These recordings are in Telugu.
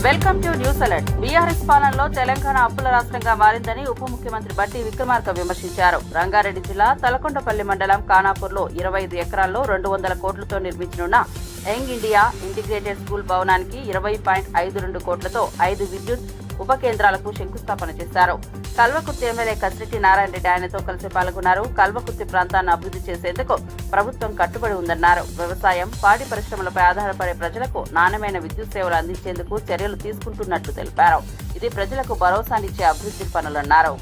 Welcome to news alert. BRS పాలనలో తెలంగాణ అప్పుల రాష్ట్రంగా మారిందని ఉప ముఖ్యమంత్రి బట్టి విక్రమార్క విమర్శించారు. రంగారెడ్డి జిల్లా తలకొండపల్లి మండలం ఖానాపూర్లో 25 ఎకరాల్లో 200 కోట్లతో నిర్మించనున్న యంగ్ ఇండియా ఇంటిగ్రేటెడ్ స్కూల్ భవనానికి 20.52 కోట్లతో 5 విద్యుత్ ఉప కేంద్రాలకు శంకుస్థాపన చేశారు. కల్వకుర్తి ఎమ్మెల్యే కసిరెడ్డి నారాయణ రెడ్డి ఆయనతో కలిసి పాల్గొన్నారు. కల్వకుర్తి ప్రాంతాన్ని అభివృద్ధి చేసేందుకు ప్రభుత్వం కట్టుబడి ఉందన్నారు. వ్యవసాయం, పాడి పరిశ్రమలపై ఆధారపడే ప్రజలకు నాణ్యమైన విద్యుత్ సేవలు అందించేందుకు చర్యలు తీసుకుంటున్నట్లు తెలిపారు. ఇది ప్రజలకు భరోసానిచ్చే అభివృద్ధి పనులన్నారు.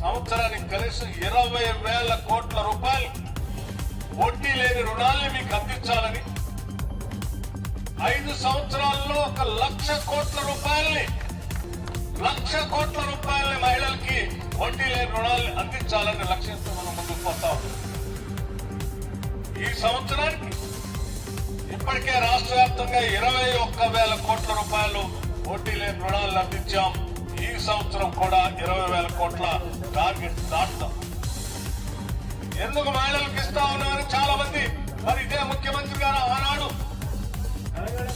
సంవత్సరానికి కనీసం 20,000 కోట్ల రూపాయలు వడ్డీ లేని రుణాల్ని మీకు అందించాలని, 5 సంవత్సరాల్లో 1,00,000 కోట్ల రూపాయల్ని మహిళలకి వడ్డీ లేని రుణాలు అందించాలని లక్ష్యంతో మనం ముందుకు పోతాం. ఈ సంవత్సరానికి ఇప్పటికే రాష్ట్ర వ్యాప్తంగా 21,000 కోట్ల రూపాయలు వడ్డీ లేని రుణాలను అందించాం. ఈ సంవత్సరం కూడా 20,000 కోట్ల టార్గెట్ దాటుతాం. ఎందుకు మహిళలకు ఇస్తా ఉన్నామని చాలా మంది, మరి ఇదే ముఖ్యమంత్రి గారు ఆనాడు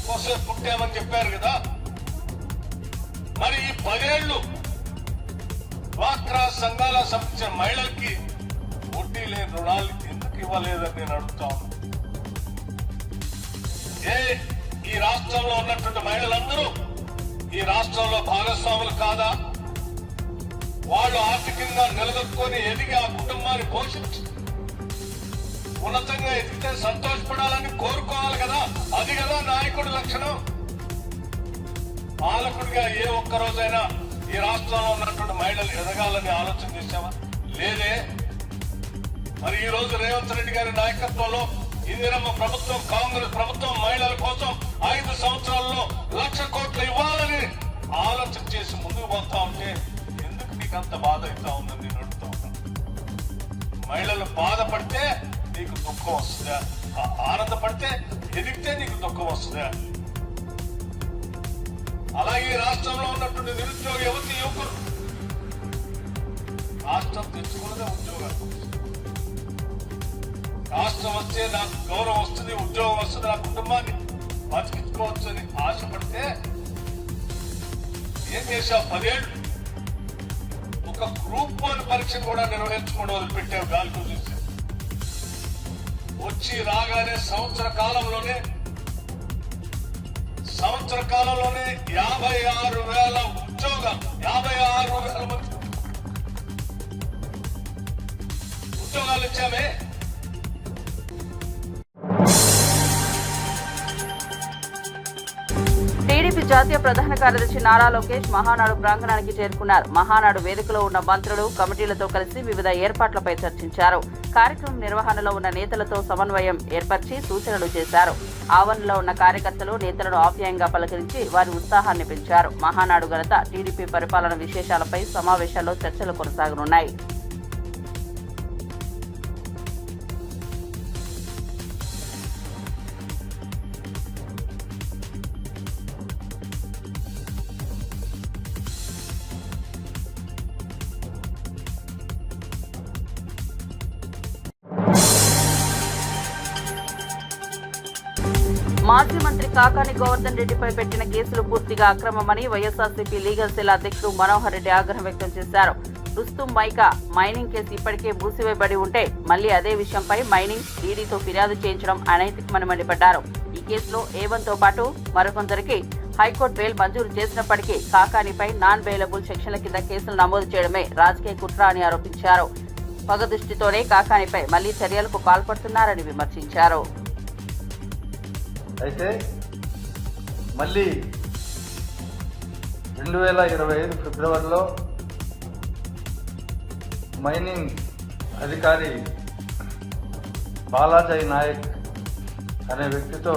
కోసం పుట్టామని చెప్పారు కదా, మరి ఈ 10 ఏళ్లు డ్వాక్రా సంఘాల సంబంధించిన మహిళలకి వడ్డీ లేని రుణాలు ఎందుకు ఇవ్వలేదని నేను అడుగుతా ఉన్నా. ఈ రాష్ట్రంలో ఉన్నటువంటి మహిళలందరూ ఈ రాష్ట్రంలో భాగస్వాములు కాదా? వాళ్ళు ఆర్థికంగా నిలదొక్కుని ఎదిగి ఆ కుటుంబాన్ని పోషించి ఉన్నతంగా ఎదిగితే సంతోషపడాలని కోరుకోవాలి కదా. అది కదా నాయకుడి లక్షణం. పాలకుడిగా ఏ ఒక్క రోజైనా ఈ రాష్ట్రంలో ఉన్నటువంటి మహిళలు ఎదగాలని ఆలోచన చేశామా? లేదే. మరి ఈ రోజు రేవంత్ రెడ్డి గారి నాయకత్వంలో ఇందిరమ్మ ప్రభుత్వం, కాంగ్రెస్ ప్రభుత్వం మహిళల కోసం 5 సంవత్సరాల్లో 1,00,000 కోట్లు ఇవ్వాలని ఆలోచన చేసి ముందుకు పోతా ఉంటే ఎందుకు నీకు అంత బాధ అవుతా ఉందని నేను అడుగుతా ఉన్నాను. మహిళలు బాధపడితే నీకు దుఃఖం వస్తుందా? ఆనందపడితే, ఎదిగితే నీకు దుఃఖం వస్తుందా? అలాగే రాష్ట్రంలో ఉన్నటువంటి నిరుద్యోగ యువతి యువకులు రాష్ట్రం తెచ్చుకున్నదే ఉద్యోగాలు. రాష్ట్రం వస్తే నాకు గౌరవం వస్తుంది, ఉద్యోగం వస్తుంది, నా కుటుంబాన్ని బతికించుకోవచ్చు అని ఆశపడితే ఏం చేశావు? 10 ఏళ్ళు ఒక గ్రూప్ 1 పరీక్ష కూడా నిర్వహించకుండా వదిలిపెట్టావు. గాలికి చూసి వచ్చి రాగానే సంవత్సర కాలంలోనే 56,000 ఉద్యోగాలు, 56,000 మంది ఉద్యోగాలు ఇచ్చామే. టీడీపీ జాతీయ ప్రధాన కార్యదర్శి నారా లోకేష్ మహానాడు ప్రాంగణానికి చేరుకున్నారు. మహానాడు వేదికలో ఉన్న మంత్రులు, కమిటీలతో కలిసి వివిధ ఏర్పాట్లపై చర్చించారు. కార్యక్రమం నిర్వహణలో ఉన్న నేతలతో సమన్వయం ఏర్పరిచి సూచనలు చేశారు. ఆవరణలో ఉన్న కార్యకర్తలు, నేతలను ఆప్యాయంగా పలకరించి వారి ఉత్సాహాన్ని పెంచారు. మహానాడు ఘనత, టీడీపీ పరిపాలన విశేషాలపై సమావేశాల్లో చర్చలు కొనసాగనున్నాయి. మాజీ మంత్రి కాకాని గోవర్ధన్ రెడ్డిపై పెట్టిన కేసులు పూర్తిగా అక్రమమని వైఎస్ఆర్సీపీ లీగల్ సెల్ అధ్యక్షుడు మనోహర్ రెడ్డి ఆగ్రహం వ్యక్తం చేశారు. రుస్తుం మైకా మైనింగ్ కేసు ఇప్పటికే మూసివేయబడి ఉంటే మళ్లీ అదే విషయంపై మైనింగ్ ఈడీతో ఫిర్యాదు చేయించడం అనైతికమని మండిపడ్డారు. ఈ కేసులో ఏవన్తో పాటు మరికొందరికి హైకోర్టు బెయిల్ మంజూరు చేసినప్పటికీ కాకానిపై నాన్ బెయిలబుల్ సెక్షన్ల కింద కేసులు నమోదు చేయడమే రాజకీయ కుట్ర అని ఆరోపించారు. పగ దృష్టితోనే కాకానిపై మళ్లీ చర్యలకు పాల్పడుతున్నారని విమర్శించారు. అయితే మళ్ళీ 2025 ఫిబ్రవరిలో మైనింగ్ అధికారి బాలాజీ నాయక్ అనే వ్యక్తితో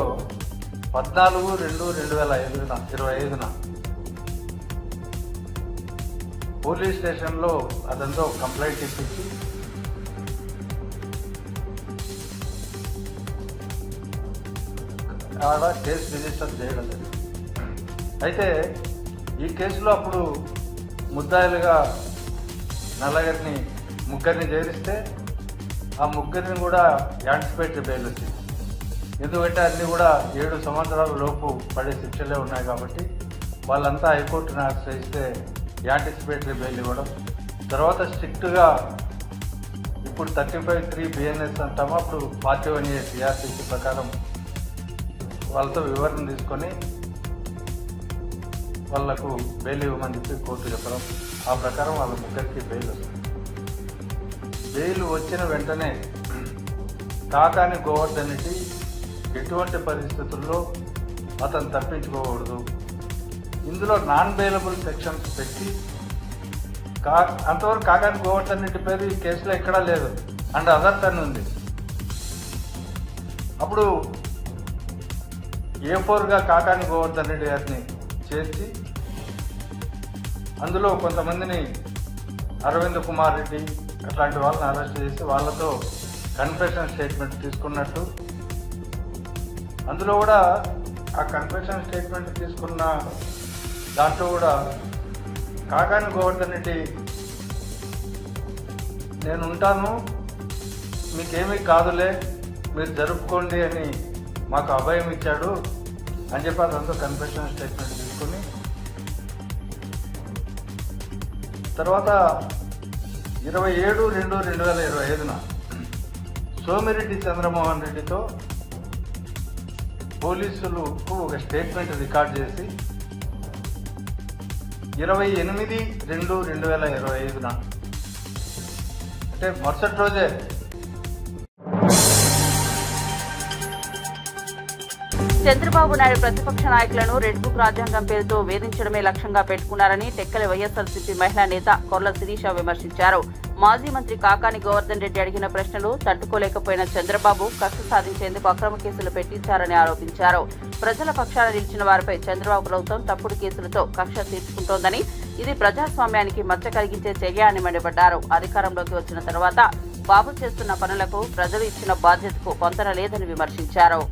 14/2/2025 పోలీస్ స్టేషన్లో అతనితో కంప్లైంట్ ఇప్పించి ఆడ కేసు రిజిస్టర్ చేయడం జరిగింది. అయితే ఈ కేసులో అప్పుడు ముద్దాయిలుగా ముగ్గురిని చేరిస్తే ఆ ముగ్గురిని కూడా యాంటిసిపేటరీ బెయిల్ వచ్చింది. ఎందుకంటే అన్నీ కూడా 7 సంవత్సరాల లోపు పడే శిక్షలే ఉన్నాయి కాబట్టి వాళ్ళంతా హైకోర్టును ఆశ్రయిస్తే యాంటిసిపేటరీ బెయిల్ ఇవ్వడం, తర్వాత స్ట్రిక్ట్గా ఇప్పుడు 35(3) BNS అంటామో అప్పుడు 41A CRPC ప్రకారం వాళ్ళతో వివరణ తీసుకొని వాళ్లకు బెయిల్ ఇవ్వమని చెప్పి కోర్టు చెప్పడం, ఆ ప్రకారం వాళ్ళ ముగ్గురికి బెయిల్ వస్తుంది. బెయిల్ వచ్చిన వెంటనే కాకాని గోవర్ధన్ రెడ్డి ఎటువంటి పరిస్థితుల్లో అతను తప్పించుకోకూడదు. ఇందులో నాన్ బెయిలబుల్ సెక్షన్స్ పెట్టి అంతవరకు కాకాని గోవర్ధన్ రెడ్డి పేరు ఈ కేసులో ఎక్కడా లేదు, అండ్ అదర్ అని ఉంది. అప్పుడు A4గా కాకాని గోవర్ధన్ రెడ్డి గారిని చేర్చి అందులో కొంతమందిని అరవింద్ కుమార్ రెడ్డి అట్లాంటి వాళ్ళని అరెస్ట్ చేసి వాళ్ళతో కన్ఫెషన్ స్టేట్మెంట్ తీసుకున్నట్టు, అందులో కూడా ఆ కన్ఫెషన్ స్టేట్మెంట్ తీసుకున్న దాంట్లో కూడా కాకాని గోవర్ధన్ రెడ్డి నేను ఉంటాను, మీకేమీ కాదులే, మీరు జరుపుకోండి అని మాకు అభయం ఇచ్చాడు అని చెప్పి అదంతా కన్ఫెషన్ స్టేట్మెంట్ తీసుకుని తర్వాత 27/2/2025 సోమిరెడ్డి చంద్రమోహన్ రెడ్డితో పోలీసులకు ఒక స్టేట్మెంట్ రికార్డ్ చేసి 28/2/2025 అంటే మరుసటి రోజే చంద్రబాబు నాయుడు ప్రతిపక్ష నాయకులను రెడ్ బుక్ రాజ్యాంగం పేరుతో వేధించడమే లక్ష్యంగా పెట్టుకున్నారని టెక్కలి వైఎస్ఆర్సీపీ మహిళా నేత కొర్ల శిరీష విమర్శించారు. మాజీ మంత్రి కాకాని గోవర్ధన్ రెడ్డి అడిగిన ప్రశ్నలు తట్టుకోలేకపోయిన చంద్రబాబు కక్ష సాధించేందుకు అక్రమ కేసులు పెట్టించారని ఆరోపించారు. ప్రజల పక్షాన నిలిచిన వారిపై చంద్రబాబు ప్రభుత్వం తప్పుడు కేసులతో కక్ష తీర్చుకుంటోందని, ఇది ప్రజాస్వామ్యానికి మచ్చ కలిగించే చర్య అని మండిపడ్డారు. అధికారంలోకి వచ్చిన తర్వాత బాబు చేస్తున్న పనులకు ప్రజలు ఇచ్చిన బాధ్యతకు పొంతన లేదని విమర్శించారు.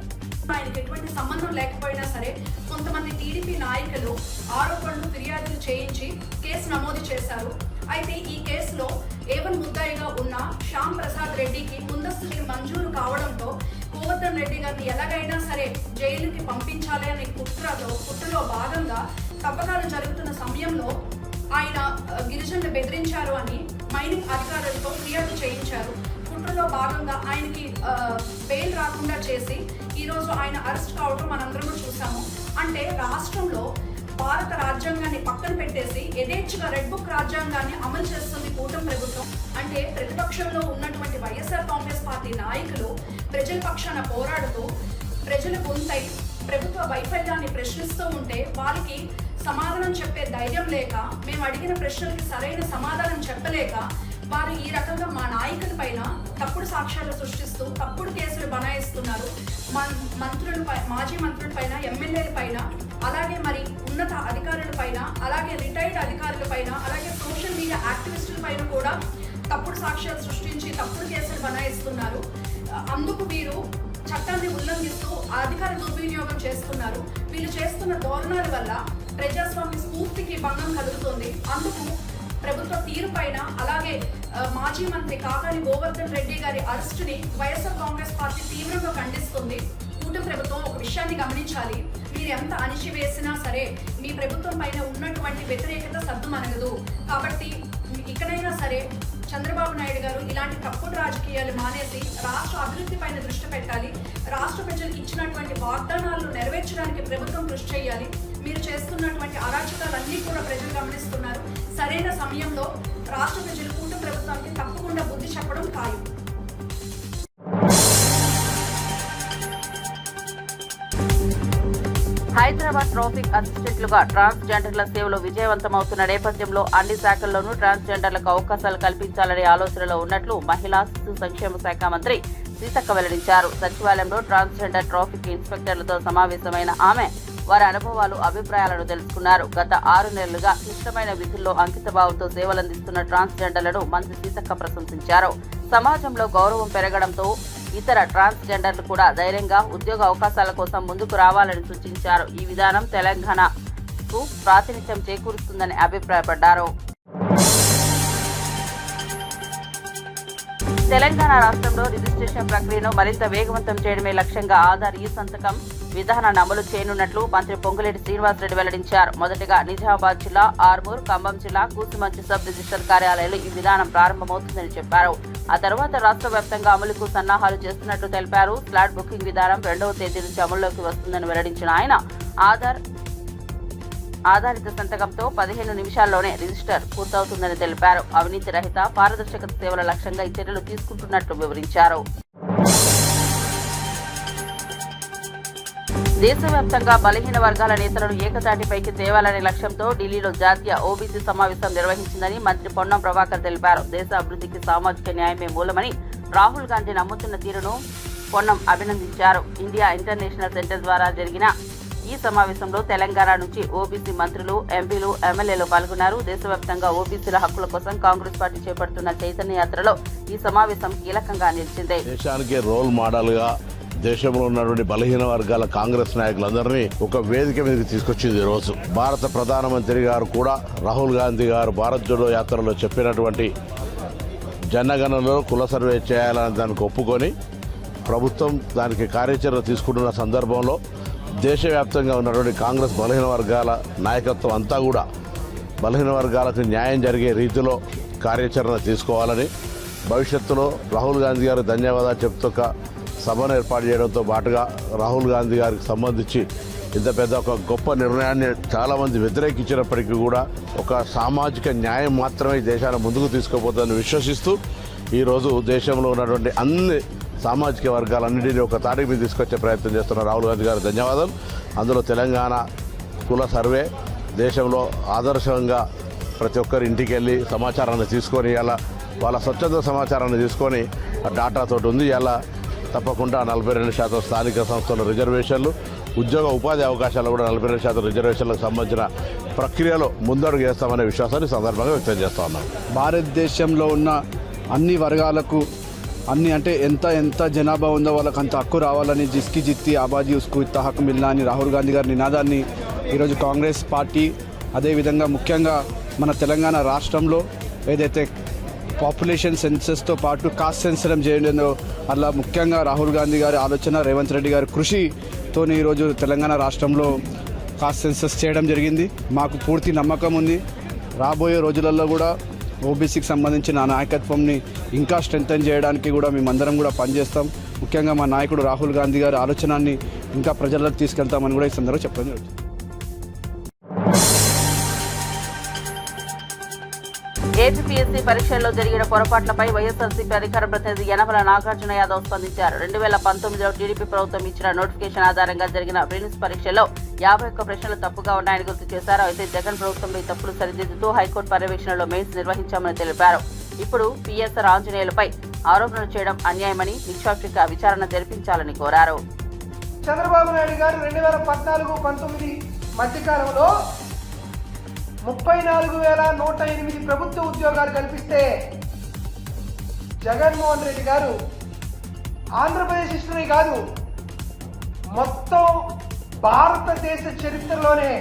ఆయనకి ఎటువంటి సంబంధం లేకపోయినా సరే కొంతమంది టీడీపీ నాయకులు ఆరోపణలు ఫిర్యాదులు చేయించి కేసు నమోదు చేశారు. అయితే ఈ కేసులో A1 ముద్దాయిగా ఉన్న శ్యామ్ ప్రసాద్ రెడ్డికి ముందస్తు మంజూరు కావడంతో గోవర్ధన్ రెడ్డి గారిని ఎలాగైనా సరే జైలుకి పంపించాలి అనే కుట్రలో భాగంగా తవ్వకాలు జరుగుతున్న సమయంలో ఆయన గిరిజనులు బెదిరించారు అని మైనింగ్ అధికారులతో ఫిర్యాదు చేయించారు. కుట్రలో భాగంగా ఆయనకి బెయిల్ రాకుండా చేసి ఈరోజు ఆయన అరెస్ట్ కావడం మనందరం చూసాము. అంటే రాష్ట్రంలో భారత రాజ్యాంగాన్ని పక్కన పెట్టేసి యథేచ్ఛగా రెడ్ బుక్ రాజ్యాంగాన్ని అమలు చేస్తుంది కూటమి ప్రభుత్వం. అంటే ప్రతిపక్షంలో ఉన్నటువంటి వైఎస్ఆర్ కాంగ్రెస్ పార్టీ నాయకులు ప్రజల పక్షాన పోరాడుతూ ప్రజల గొంతై ప్రభుత్వ వైఫల్యాన్ని ప్రశ్నిస్తూ ఉంటే వారికి సమాధానం చెప్పే ధైర్యం లేక, మేము అడిగిన ప్రశ్నలకి సరైన సమాధానం చెప్పలేక వారు ఈ రకంగా మా నాయకుల పైన తప్పుడు సాక్ష్యాలు సృష్టిస్తూ తప్పుడు కేసులు బనాయిస్తున్నారు. మాజీ మంత్రుల పైన, ఎమ్మెల్యేల పైన, అలాగే మరి ఉన్నత అధికారుల పైన, అలాగే రిటైర్డ్ అధికారుల పైన, అలాగే సోషల్ మీడియా యాక్టివిస్టుల పైన కూడా తప్పుడు సాక్ష్యాలు సృష్టించి తప్పుడు కేసులు బనాయిస్తున్నారు. అందుకు వీరు చట్టాన్ని ఉల్లంఘిస్తూ అధికార దుర్వినియోగం చేస్తున్నారు. వీళ్ళు చేస్తున్న ధోరణాల వల్ల ప్రజాస్వామ్య స్ఫూర్తికి భంగం కలుగుతుంది. అందుకు ప్రభుత్వ తీరు పైన, అలాగే మాజీ మంత్రి కాకాని గోవర్ధన్ రెడ్డి గారి అరెస్టుని వైఎస్ఆర్ కాంగ్రెస్ పార్టీ తీవ్రంగా ఖండిస్తుంది. కూటమి ప్రభుత్వం ఒక విషయాన్ని గమనించాలి, మీరు ఎంత అణిచివేసినా సరే మీ ప్రభుత్వం పైన ఉన్నటువంటి వ్యతిరేకత సద్దుమణగదు. కాబట్టి ఇకనైనా సరే చంద్రబాబు నాయుడు గారు ఇలాంటి తప్పుడు రాజకీయాలు మానేసి రాష్ట్ర అభివృద్ధి పైన దృష్టి పెట్టాలి. రాష్ట్ర ప్రజలకు ఇచ్చినటువంటి వాగ్దానాలను నెరవేర్చడానికి ప్రభుత్వం కృషి చేయాలి. మీరు చేస్తున్నటువంటి అరాచకాలన్నీ కూడా ప్రజలు గమనిస్తున్నారు. సరైన సమయంలో రాష్ట్ర ప్రజలు కూటమి ప్రభుత్వానికి తప్పకుండా బుద్ధి చెప్పడం ఖాయం. హైదరాబాద్ ట్రాఫిక్ అసిస్టెంట్లుగా ట్రాన్స్జెండర్ల సేవలు విజయవంతమవుతున్న నేపథ్యంలో అన్ని శాఖల్లోనూ ట్రాన్స్జెండర్లకు అవకాశాలు కల్పించాలనే ఆలోచనలో ఉన్నట్లు మహిళా శిశు సంక్షేమ శాఖ మంత్రి సీతక్క వెల్లడించారు. సచివాలయంలో ట్రాన్స్జెండర్ ట్రాఫిక్ ఇన్స్పెక్టర్లతో సమావేశమైన ఆమె వారి అనుభవాలు, అభిప్రాయాలను తెలుసుకున్నారు. గత 6 నెలలుగా క్లిష్టమైన విధుల్లో అంకితభావంతో సేవలందిస్తున్న ట్రాన్స్జెండర్లను మంత్రి సీతక్క ప్రశంసించారు. సమాజంలో గౌరవం పెరగడంతో ఇతర ట్రాన్స్జెండర్లు కూడా ధైర్యంగా ఉద్యోగ అవకాశాల కోసం ముందుకు రావాలని సూచించారు. ఈ విధానం తెలంగాణకు ప్రాతినిధ్యం చేకూరుస్తుందని అభిప్రాయపడ్డారు. తెలంగాణ రాష్ట్రంలో రిజిస్ట్రేషన్ ప్రక్రియను మరింత వేగవంతం చేయడమే లక్ష్యంగా ఆధార్ సంతకం విధానాన్ని అమలు చేయనున్నట్లు మంత్రి పొంగులేటి శ్రీనివాసరెడ్డి వెల్లడించారు. మొదటగా నిజామాబాద్ జిల్లా, ఆర్మూర్, ఖమ్మం జిల్లా, కూసుమంచి సబ్ రిజిస్టర్ కార్యాలయాల్లో ఈ విధానం ప్రారంభమవుతుందని చెప్పారు. ఆ తర్వాత రాష్ట్ర వ్యాప్తంగా అమలుకు సన్నాహాలు చేస్తున్నట్లు తెలిపారు. స్లాట్ బుకింగ్ విధానం 2వ తేదీ నుంచి అమల్లోకి వస్తుందని వెల్లడించిన ఆయన ఆధారిత సంతకంతో 15 నిమిషాల్లోనే రిజిస్టర్ పూర్తవుతుందని తెలిపారు. అవినీతి రహిత, పారదర్శకత సేవల లక్ష్యంగా ఈ చర్యలు తీసుకుంటున్నట్లు వివరించారు. దేశవ్యాప్తంగా బలహీన వర్గాల నేతలను ఏకతాటిపైకి తేవాలనే లక్ష్యంతో ఢిల్లీలో జాతీయ ఓబీసీ సమావేశం నిర్వహించిందని మంత్రి పొన్నం ప్రభాకర్ తెలిపారు. దేశ అభివృద్ధికి సామాజిక న్యాయమే మూలమని రాహుల్ గాంధీ నమ్ముతున్న తీరును పొన్నం అభినందించారు. ఇండియా ఇంటర్నేషనల్ సెంటర్ ద్వారా జరిగిన ఈ సమావేశంలో తెలంగాణ నుంచి ఓబీసీ మంత్రులు, ఎంపీలు, ఎమ్మెల్యేలు పాల్గొన్నారు. దేశవ్యాప్తంగా ఓబీసీల హక్కుల కోసం కాంగ్రెస్ పార్టీ చేపడుతున్న చైతన్య యాత్రలో ఈ సమావేశం కీలకంగా నిలిచింది. దేశానికి రోల్ మోడల్ గా దేశంలో ఉన్నటువంటి బలహీన వర్గాల కాంగ్రెస్ నాయకులందరినీ ఒక వేదిక మీదకి తీసుకొచ్చింది. ఈ రోజు భారత ప్రధానమంత్రి గారు కూడా రాహుల్ గాంధీ గారు భారత్ జోడో యాత్రలో చెప్పినటువంటి జనగణనలో కుల సర్వే చేయాలని దానికి ఒప్పుకొని ప్రభుత్వం దానికి కార్యాచరణ తీసుకుంటున్న సందర్భంలో దేశవ్యాప్తంగా ఉన్నటువంటి కాంగ్రెస్ బలహీన వర్గాల నాయకత్వం అంతా కూడా బలహీన వర్గాలకు న్యాయం జరిగే రీతిలో కార్యాచరణ తీసుకోవాలని, భవిష్యత్తులో రాహుల్ గాంధీ గారికి ధన్యవాదాలు చెప్తూ ఒక సభను ఏర్పాటు చేయడంతో పాటుగా రాహుల్ గాంధీ గారికి సంబంధించి ఇంత పెద్ద ఒక గొప్ప నిర్ణయాన్ని చాలామంది వ్యతిరేకించినప్పటికీ కూడా ఒక సామాజిక న్యాయం మాత్రమే ఈ దేశాన్ని ముందుకు తీసుకుపోతుందని విశ్వసిస్తూ ఈరోజు దేశంలో ఉన్నటువంటి అన్ని సామాజిక వర్గాలన్నింటినీ ఒక తాటికి మీద తీసుకొచ్చే ప్రయత్నం చేస్తున్న రాహుల్ గాంధీ గారికి ధన్యవాదాలు. అందులో తెలంగాణ కుల సర్వే దేశంలో ఆదర్శంగా ప్రతి ఒక్కరి ఇంటికి వెళ్ళి సమాచారాన్ని తీసుకొని ఇలా వాళ్ళ స్వచ్ఛంద సమాచారాన్ని తీసుకొని డాటాతో ఉంది. ఇలా తప్పకుండా 42% స్థానిక సంస్థల రిజర్వేషన్లు, ఉద్యోగ ఉపాధి అవకాశాలు కూడా 42% రిజర్వేషన్లకు సంబంధించిన ప్రక్రియలో ముందడుగు వేస్తామనే విశ్వాసాన్ని సందర్భంగా వ్యక్తం చేస్తా ఉన్నాం. భారతదేశంలో ఉన్న అన్ని వర్గాలకు అంటే ఎంత జనాభా ఉందో వాళ్ళకి అంత హక్కు రావాలని జిస్కి జిత్తి ఆబాదీ ఉస్కు ఇత్తా హక్కు మిల్నా అని రాహుల్ గాంధీ గారి నినాదాన్ని ఈరోజు కాంగ్రెస్ పార్టీ, అదేవిధంగా ముఖ్యంగా మన తెలంగాణ రాష్ట్రంలో ఏదైతే పాపులేషన్ సెన్సెస్తో పాటు కాస్ట్ సెన్సరం చేయడంలో అలా ముఖ్యంగా రాహుల్ గాంధీ గారి ఆలోచన, రేవంత్ రెడ్డి గారి కృషితో ఈరోజు తెలంగాణ రాష్ట్రంలో కాస్ట్ సెన్సస్ చేయడం జరిగింది. మాకు పూర్తి నమ్మకం ఉంది రాబోయే రోజులలో కూడా ఓబీసీకి సంబంధించిన నాయకత్వంని ఇంకా స్ట్రెంథెన్ చేయడానికి కూడా మేమందరం కూడా పనిచేస్తాం. ముఖ్యంగా మా నాయకుడు రాహుల్ గాంధీ గారి ఆలోచనని ఇంకా ప్రజలకు తీసుకెళ్తామని కూడా ఈ సందర్భంగా చెప్పడం జరుగుతుంది. ఏపీఎస్సీ పరీక్షల్లో జరిగిన పొరపాట్లపై వైఎస్ఆర్సీపీ అధికార ప్రతినిధి యనమల నాగార్జున యాదవ్ స్పందించారు. 2019లో టీడీపీ ప్రభుత్వం ఇచ్చిన నోటిఫికేషన్ ఆధారంగా జరిగిన ప్రిలిమ్స్ పరీక్షల్లో 51 ప్రశ్నలు తప్పుగా ఉన్నాయని గుర్తు చేశారు. అయితే జగన్ ప్రభుత్వంలో ఈ తప్పులు సరిదిద్దుతూ హైకోర్టు పర్యవేక్షణలో మెయిన్స్ నిర్వహించామని తెలిపారు. ఇప్పుడు పిఎస్ఆర్ ఆంజనేయులపై ఆరోపణలు చేయడం అన్యాయమని నిష్పాక్షిక విచారణ జరిపించాలని కోరారు. చంద్రబాబు నాయుడు గారు 2014-19 మధ్యకాలంలో 34,108 ప్రభుత్వ ఉద్యోగాలు కల్పిస్తే జగన్మోహన్ రెడ్డి గారు ఆంధ్రప్రదేశ్ హిస్టరీ కాదు, మొత్తం భారతదేశ చరిత్రలోనే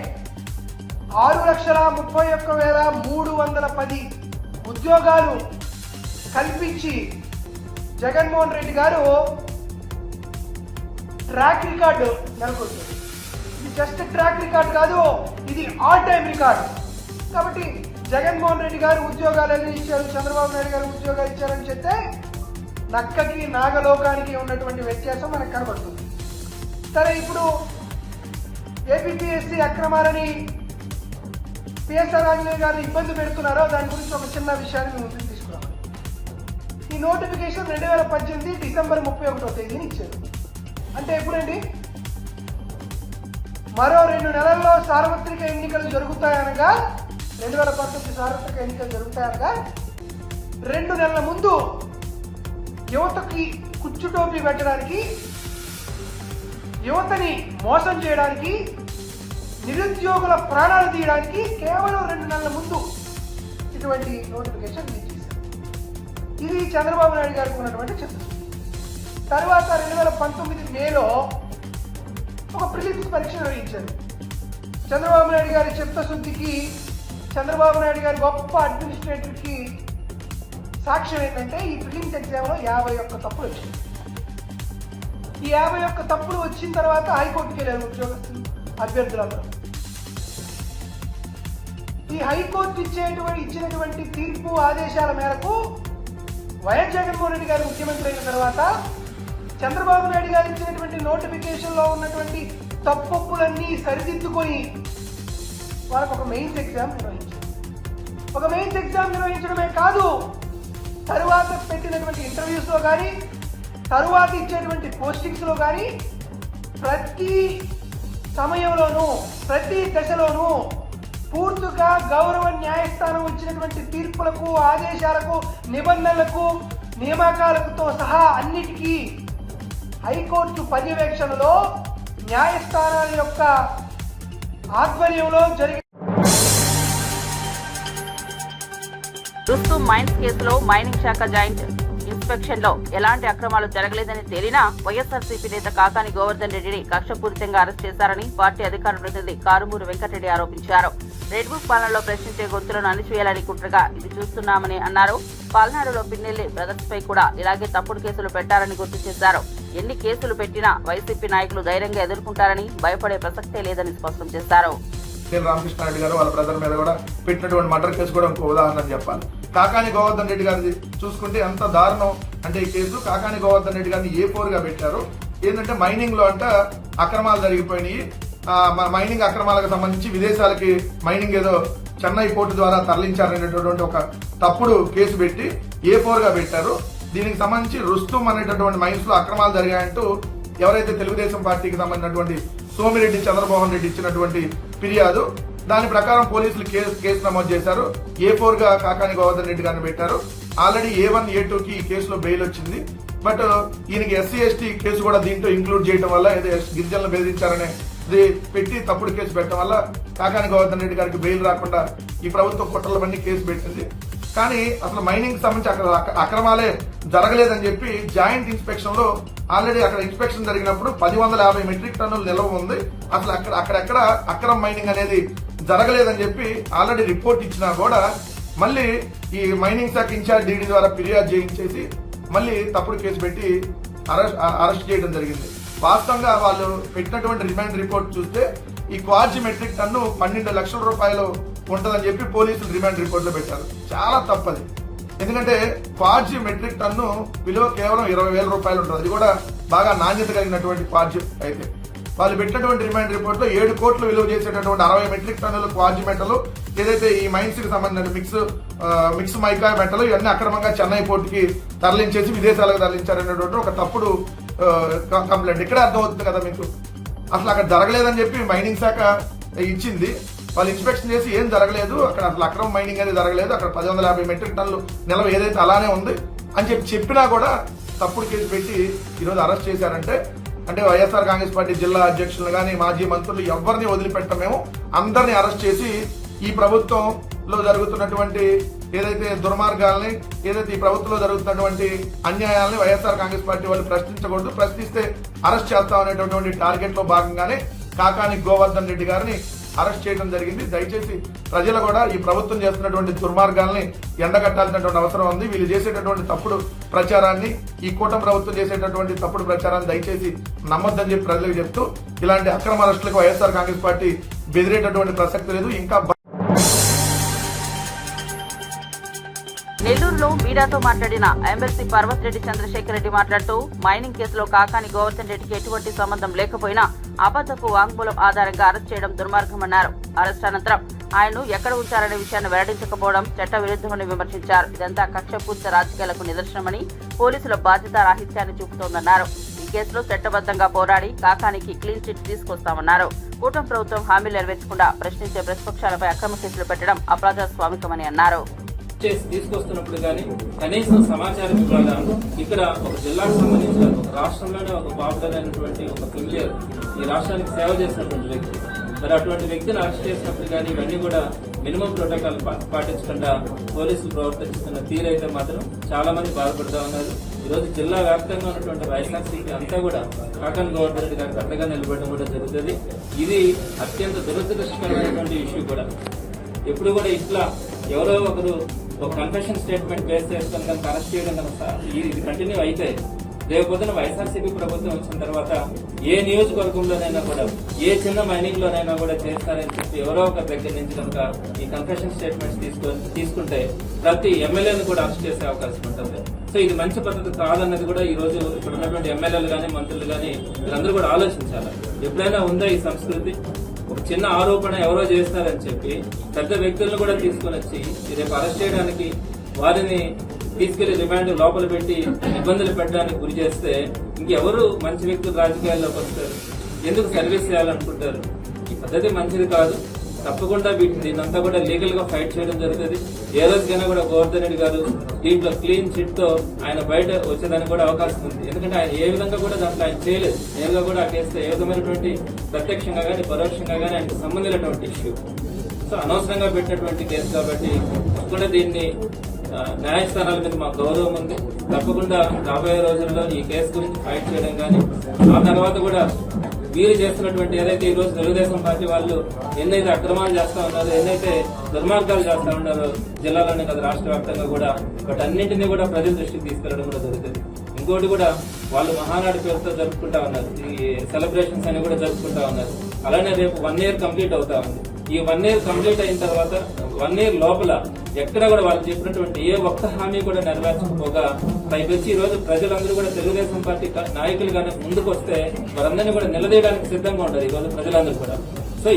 6,31,310 ఉద్యోగాలు కల్పించి జగన్మోహన్ రెడ్డి గారు ట్రాక్ రికార్డు నెలకొల్పారు. ఇది జస్ట్ ట్రాక్ రికార్డు కాదు, ఇది ఆల్ టైమ్ రికార్డు. కాబట్టి జగన్మోహన్ రెడ్డి గారు ఉద్యోగాలన్నీ ఇచ్చారు, చంద్రబాబు నాయుడు గారు ఉద్యోగాలు ఇచ్చారని చెప్తే నక్కకి నాగలోకానికి ఉన్నటువంటి వ్యత్యాసం మనకు కనబడుతుంది. సరే, ఇప్పుడు ఏపీఎస్సీ అక్రమాలని పిఎస్ఆర్ ఆంజనేయ గారు ఇబ్బంది పెడుతున్నారో దాని గురించి ఒక చిన్న విషయాన్ని మేము ముందుకు తీసుకున్నాం. ఈ నోటిఫికేషన్ 2018 డిసెంబర్ 31వ తేదీని ఇచ్చారు. అంటే ఎప్పుడండి? మరో 2 నెలల్లో సార్వత్రిక ఎన్నికలు జరుగుతాయనగా, 2019 సార్వత్రిక ఎన్నికలు జరుగుతాయనగా 2 నెలల ముందు యువతకి కుచ్చుటోపీ పెట్టడానికి, యువతని మోసం చేయడానికి, నిరుద్యోగుల ప్రాణాలు తీయడానికి కేవలం 2 నెలల ముందు ఇటువంటి నోటిఫికేషన్ రిలీజ్ చేశారు. ఇది చంద్రబాబు నాయుడు గారికి ఉన్నటువంటి చిత్తశుద్ధి. తర్వాత 2019 మేలో ఒక ప్రిలిమ్స్ పరీక్ష నిర్వహించారు. చంద్రబాబు నాయుడు గారి చిత్తశుద్ధికి, చంద్రబాబు నాయుడు గారి గొప్ప అడ్మినిస్ట్రేటర్కి సాక్ష్యం ఏంటంటే ఈ ప్రిలిమ్స్ ఎగ్జామ్లో 51 తప్పులు వచ్చింది. ఈ 51 తప్పులు వచ్చిన తర్వాత హైకోర్టుకి వెళ్ళారు ఉద్యోగస్తులు, అభ్యర్థులందరూ. ఈ హైకోర్టు ఇచ్చినటువంటి తీర్పు ఆదేశాల మేరకు వైఎస్ జగన్మోహన్ రెడ్డి గారు ముఖ్యమంత్రి అయిన తర్వాత చంద్రబాబు నాయుడు గారు ఇచ్చినటువంటి నోటిఫికేషన్లో ఉన్నటువంటి తప్పులన్నీ సరిదిద్దుకొని వాళ్ళకు ఒక మెయిన్స్ ఎగ్జామ్ నిర్వహించారు. ఒక మెయిన్స్ ఎగ్జామ్ నిర్వహించడమే కాదు, తరువాత పెట్టినటువంటి ఇంటర్వ్యూస్లో కానీ తరువాత ఇచ్చేటువంటి పోస్టింగ్స్లో కానీ ప్రతి సమయంలోనూ ప్రతి దశలోనూ పూర్తిగా గౌరవ న్యాయస్థానం ఇచ్చినటువంటి తీర్పులకు, ఆదేశాలకు, నిబంధనలకు, నియామకాలతో సహా అన్నిటికీ హైకోర్టు పర్యవేక్షణలో న్యాయస్థానాల యొక్క ఆధ్వర్యంలో జరిగే రుస్తుం మైన్స్ కేసులో మైనింగ్ శాఖ జాయింట్ ఇన్స్పెక్షన్ లో ఎలాంటి అక్రమాలు జరగలేదని తేలినా వైఎస్ఆర్సీపీ నేత కాకాని గోవర్ధన్ రెడ్డిని కక్షపూరితంగా అరెస్ట్ చేశారని పార్టీ అధికార ప్రతినిధి కారుమూరు వెంకటరెడ్డి ఆరోపించారు. రెడ్ బుక్ పాలనలో ప్రశ్నించే గొంతులను అణిచివేయాలని కుట్రగా ఇది చూస్తున్నామని అన్నారు. పల్నాడులో పిన్నెల్లి బ్రదర్స్ పై కూడా ఇలాగే తప్పుడు కేసులు పెట్టారని గుర్తు చేశారు. ఎన్ని కేసులు పెట్టినా వైసీపీ నాయకులు ధైర్యంగా ఎదుర్కొంటారని భయపడే ప్రసక్తే లేదని స్పష్టం చేశారు. రామకృష్ణారెడ్డి గారు వాళ్ళ బ్రదర్ మీద కూడా పెట్టినటువంటి మర్డర్ కేసు కూడా ఇంకో ఉదాహరణ చెప్పాలి. కాకాని గోవర్ధన్ రెడ్డి గారిది చూసుకుంటే ఎంత దారుణం అంటే ఈ కేసు కాకాని గోవర్ధన్ రెడ్డి గారిని A4 గా పెట్టారు. ఏంటంటే మైనింగ్ లో అంట అక్రమాలు జరిగిపోయినాయి. మైనింగ్ అక్రమాలకు సంబంధించి విదేశాలకి మైనింగ్ ఏదో చెన్నై పోర్టు ద్వారా తరలించారనేటటువంటి ఒక తప్పుడు కేసు పెట్టి A4 గా పెట్టారు. దీనికి సంబంధించి రుస్తుం అనేటటువంటి మైన్స్ లో అక్రమాలు జరిగాయంటూ ఎవరైతే తెలుగుదేశం పార్టీకి సంబంధించినటువంటి సోమిరెడ్డి చంద్రమోహన్ రెడ్డి ఇచ్చినటువంటి ఫిర్యాదు, దాని ప్రకారం పోలీసులు కేసు నమోదు చేశారు. A4 గా కాకాని గోవర్ధన్ రెడ్డి గారిని పెట్టారు. ఆల్రెడీ A1, A2కి ఈ కేసులో బెయిల్ వచ్చింది. బట్ ఈయనకి SC/ST కేసు కూడా దీంట్లో ఇంక్లూడ్ చేయడం వల్ల ఏదో గిరిజనులు బెదిరించారనే పెట్టి తప్పుడు కేసు పెట్టడం వల్ల కాకాని గోవర్ధన్ రెడ్డి గారికి బెయిల్ రాకుండా ఈ ప్రభుత్వం కుట్రలవన్నీ కేసు పెట్టింది. కానీ అసలు మైనింగ్ సంబంధించి అక్కడ అక్రమాలే జరగలేదని చెప్పి జాయింట్ ఇన్స్పెక్షన్ లో ఆల్రెడీ అక్కడ ఇన్స్పెక్షన్ జరిగినప్పుడు 1050 మెట్రిక్ టన్నులు నిల్వ ఉంది. అసలు అక్కడెక్కడ అక్రమ మైనింగ్ అనేది జరగలేదని చెప్పి ఆల్రెడీ రిపోర్ట్ ఇచ్చినా కూడా మళ్ళీ ఈ మైనింగ్ శాఖ ఇన్ఛార్జ్ DD ద్వారా ఫిర్యాదు చేయించేసి మళ్ళీ తప్పుడు కేసు పెట్టి అరెస్ట్ చేయడం జరిగింది. వాస్తవంగా వాళ్ళు పెట్టినటువంటి రిమాండ్ రిపోర్ట్ చూస్తే ఈ క్వార్జీ మెట్రిక్ టన్ను 12 లక్షల రూపాయలు ఉంటుందని చెప్పి పోలీసులు రిమాండ్ రిపోర్ట్ లో పెట్టారు. చాలా తప్పది. ఎందుకంటే క్వార్జీ మెట్రిక్ టన్ను విలువ కేవలం 20,000 రూపాయలు ఉంటుంది. అది కూడా బాగా నాణ్యత కలిగినటువంటి క్వార్జీ. అయితే వాళ్ళు పెట్టినటువంటి రిమాండ్ రిపోర్ట్ లో 7 కోట్లు విలువ చేసేటటువంటి 60 మెట్రిక్ టన్నుల క్వార్జీ మెటల్, ఏదైతే ఈ మైన్స్ కి సంబంధించిన మిక్స్ మైకా మెటల్ ఇవన్నీ అక్రమంగా చెన్నై పోర్టుకి తరలించేసి విదేశాలకు తరలించారనేటువంటి ఒక తప్పుడు కంప్లైంట్. ఇక్కడ అర్థమవుతుంది కదా మీకు. అసలు అక్కడ జరగలేదని చెప్పి మైనింగ్ శాఖ ఇచ్చింది. వాళ్ళు ఇన్స్పెక్షన్ చేసి ఏం జరగలేదు, అక్కడ అసలు అక్రమ మైనింగ్ అనేది జరగలేదు, అక్కడ 1050 మెట్రిక్ టన్నులు నిల్వ ఏదైతే అలానే ఉంది అని చెప్పినా కూడా తప్పుడు కేసు పెట్టి ఈరోజు అరెస్ట్ చేశారంటే అంటే వైఎస్ఆర్ కాంగ్రెస్ పార్టీ జిల్లా అధ్యక్షులు కానీ మాజీ మంత్రులు ఎవరిని వదిలిపెట్టం. మేము అందరినీ అరెస్ట్ చేసి ఈ ప్రభుత్వంలో జరుగుతున్నటువంటి ఏదైతే దుర్మార్గాలని, ఏదైతే ఈ ప్రభుత్వంలో జరుగుతున్నటువంటి అన్యాయాలని వైఎస్ఆర్ కాంగ్రెస్ పార్టీ వాళ్ళు ప్రశ్నించకూడదు, ప్రశ్నిస్తే అరెస్ట్ చేస్తాం అనేటటువంటి టార్గెట్ లో భాగంగానే కాకాని గోవర్ధన్ రెడ్డి గారిని అరెస్ట్ చేయడం జరిగింది. దయచేసి ప్రజలు కూడా ఈ ప్రభుత్వం చేస్తున్నటువంటి దుర్మార్గాల్ని ఎండగట్టాల్సినటువంటి అవసరం ఉంది. వీళ్ళు చేసేటటువంటి తప్పుడు ప్రచారాన్ని, ఈ కూటమి ప్రభుత్వం చేసేటటువంటి తప్పుడు ప్రచారాన్ని దయచేసి నమ్మొద్దని చెప్పి ప్రజలకు చెప్తూ ఇలాంటి అక్రమ అరెస్టులకు వైఎస్ఆర్ కాంగ్రెస్ పార్టీ బెదిరేటటువంటి ప్రసక్తి లేదు. ఇంకా నెల్లూరులో మీడియాతో మాట్లాడిన ఎమ్మెల్సీ పర్వత్ రెడ్డి చంద్రశేఖర్ రెడ్డి మాట్లాడుతూ మైనింగ్ కేసులో కాకాని గోవర్ధన్ రెడ్డికి ఎటువంటి సంబంధం లేకపోయినా అబద్ధపు వాంగ్మూలం ఆధారంగా అరెస్ట్ చేయడం దుర్మార్గమన్నారు. అరెస్ట్ అనంతరం ఆయన్ను ఎక్కడ ఉంచారనే విషయాన్ని వెల్లడించకపోవడం చట్ట విరుద్ధమని విమర్శించారు. ఇదంతా కక్షపూరిత రాజకీయాలకు నిదర్శనమని, పోలీసుల బాధ్యత రాహిత్యాన్ని చూపుతోందన్నారు. ఈ కేసులో చట్టబద్ధంగా పోరాడి కాకానికి క్లీన్ చిట్ తీసుకొస్తామన్నారు. కూటమి ప్రభుత్వం హామీలు నెరవేర్చకుండా ప్రశ్నించే ప్రతిపక్షాలపై అక్రమ కేసులు పెట్టడం అప్రజాస్వామికమని అన్నారు. తీసుకొస్తున్నప్పుడు కానీ కనీసం సమాచారం ఇవ్వాలా? ఇక్కడ ఒక జిల్లాకు సంబంధించిన ఒక రాష్ట్రంలోనే ఒక పాపులర్ అయినటువంటి ఒక ఫెమిలియర్, ఈ రాష్ట్రానికి సేవ చేసినటువంటి వ్యక్తి, మరి అటువంటి వ్యక్తిని అరెస్ట్ చేసినప్పుడు కానీ ఇవన్నీ కూడా మినిమం ప్రోటోకాల్ పాటించకుండా పోలీసులు ప్రవర్తిస్తున్న తీరైతే మాత్రం చాలా మంది బాధపడుతూ ఉన్నారు. ఈరోజు జిల్లా వ్యాప్తంగా ఉన్నటువంటి వైఎస్ఆర్సీపీ అంతా కూడా కాకాని గోవర్ధన్ రెడ్డి గారికి అండగా నిలబడడం కూడా జరుగుతుంది. ఇది అత్యంత దురదృష్టకరమైనటువంటి ఇష్యూ కూడా. ఎప్పుడు కూడా ఇట్లా ఎవరో ఒకరు ఒక కన్ఫెషన్ స్టేట్మెంట్ బేస్ చేసుకుని కనుక అరెస్ట్ చేయడం కనుక ఇది కంటిన్యూ అయితే రేపు పొద్దున వైఎస్ఆర్సీపీ ప్రభుత్వం వచ్చిన తర్వాత ఏ నియోజకవర్గంలోనైనా కూడా ఏ చిన్న మైనింగ్ లోనైనా కూడా చేస్తారని చెప్పి ఎవరో ఒక దగ్గర నుంచి కనుక ఈ కన్ఫెషన్ స్టేట్మెంట్స్ తీసుకుంటే ప్రతి ఎమ్మెల్యేని కూడా అరెస్ట్ చేసే అవకాశం ఉంటుంది. సో ఇది మంచి పద్ధతి కాదన్నది కూడా ఈ రోజు ఇక్కడ ఉన్నటువంటి ఎమ్మెల్యేలు కానీ మంత్రులు కానీ వీళ్ళందరూ కూడా ఆలోచించాలి. ఎప్పుడైనా ఉందా ఈ సంస్కృతి? ఒక చిన్న ఆరోపణ ఎవరో చేస్తారని చెప్పి పెద్ద వ్యక్తులను కూడా తీసుకుని వచ్చి రేపు అరెస్ట్ చేయడానికి వారిని తీసుకెళ్లి రిమాండ్ లోపల పెట్టి ఇబ్బందులు పెట్టడానికి గురి చేస్తే ఇంకెవరు మంచి వ్యక్తులు రాజకీయాల్లోకి వస్తారు? ఎందుకు సర్వీస్ చేయాలనుకుంటారు? ఈ పద్ధతి మంచిది కాదు. తప్పకుండా దీన్నంతా కూడా లీగల్ గా ఫైట్ చేయడం జరుగుతుంది. ఏ రోజుకైనా కూడా గోవర్ధన్ రెడ్డి గారు దీంట్లో క్లీన్ చిట్ తో ఆయన బయట వచ్చేదానికి కూడా అవకాశం ఉంది. ఎందుకంటే ఆయన ఏ విధంగా కూడా దాంట్లో ఆయన చేయలేదు. నేరుగా కూడా ఆ కేసులో ఏ విధమైనటువంటి ప్రత్యక్షంగా కానీ పరోక్షంగా కానీ ఆయనకు సంబంధించినటువంటి ఇష్యూ. సో అనవసరంగా పెట్టినటువంటి కేసు కాబట్టి కూడా దీన్ని న్యాయస్థానాల మీద మాకు గౌరవం ఉంది. తప్పకుండా రాబోయే రోజుల్లో ఈ కేసు గురించి ఫైట్ చేయడం కానీ ఆ తర్వాత కూడా వీరు చేస్తున్నటువంటి ఏదైతే ఈ రోజు తెలుగుదేశం పార్టీ వాళ్ళు ఎన్నైతే అక్రమాలు చేస్తా ఉన్నారో, ఎన్నైతే దుర్మార్గాలు చేస్తా ఉన్నారో జిల్లాలోనే కదా రాష్ట్ర వ్యాప్తంగా కూడా వాటన్నింటినీ కూడా ప్రజల దృష్టికి తీసుకెళ్లడం కూడా జరుగుతుంది. ఇంకోటి కూడా వాళ్ళు మహానాడు పేరుతో జరుపుకుంటా ఉన్నారు. ఈ సెలబ్రేషన్స్ అని కూడా జరుపుకుంటా ఉన్నారు. అలానే రేపు 1 year కంప్లీట్ అవుతా ఉంది. ఈ 1 year కంప్లీట్ అయిన తర్వాత 1 year లోపల ఎక్కడ కూడా వాళ్ళు చెప్పినటువంటి ఏ ఒక్క హామీ కూడా నెరవేర్చకపోగా పైపెచ్చి ఈ రోజు ప్రజలందరూ కూడా తెలుగుదేశం పార్టీ నాయకులు కానీ ముందుకు వస్తే వారందరినీ కూడా నిలదీయడానికి సిద్ధంగా ఉంటారు ఈ రోజు ప్రజలందరూ కూడా. సో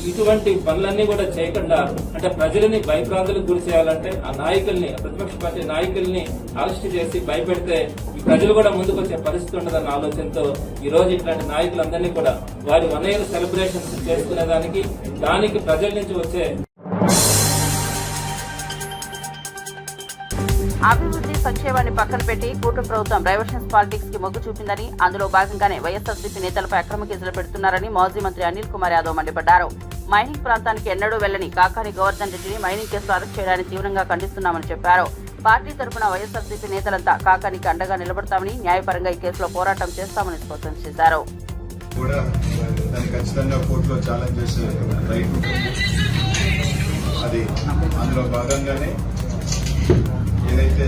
ఇటువంటి పనులన్నీ కూడా చేయకుండా అంటే ప్రజలని భయప్రాంతులకు గురి చేయాలంటే ఆ నాయకుల్ని, ప్రతిపక్ష పార్టీ నాయకుల్ని అరెస్ట్ చేసి భయపెడితే ఈ ప్రజలు కూడా ముందుకు వచ్చే పరిస్థితి ఉండదన్న ఆలోచనతో ఈ రోజు ఇట్లాంటి నాయకులందరినీ కూడా వారి 1 year సెలబ్రేషన్స్ చేసుకునేదానికి దానికి ప్రజల నుంచి వచ్చే అభివృద్ధి సంక్షేమాన్ని పక్కన పెట్టి కూటమి ప్రభుత్వం డైవర్షన్స్ పాలిటిక్స్ కి మొగ్గు చూపిందని, అందులో భాగంగానే వైఎస్ఆర్సీపీ నేతలపై అక్రమ కేసులు పెడుతున్నారని మాజీ మంత్రి అనిల్ కుమార్ యాదవ్ మండిపడ్డారు. మైనింగ్ ప్రాంతానికి ఎన్నడూ వెళ్లని కాకాని గోవర్ధన్ రెడ్డిని మైనింగ్ కేసులో అరెస్ట్ చేయడాన్ని తీవ్రంగా ఖండిస్తున్నామని చెప్పారు. పార్టీ తరఫున వైఎస్ఆర్సీపీ నేతలంతా కాకానికి అండగా నిలబడతామని, న్యాయపరంగా ఈ కేసులో పోరాటం చేస్తామని స్పష్టం చేశారు. అందులో భాగంగానే ఏదైతే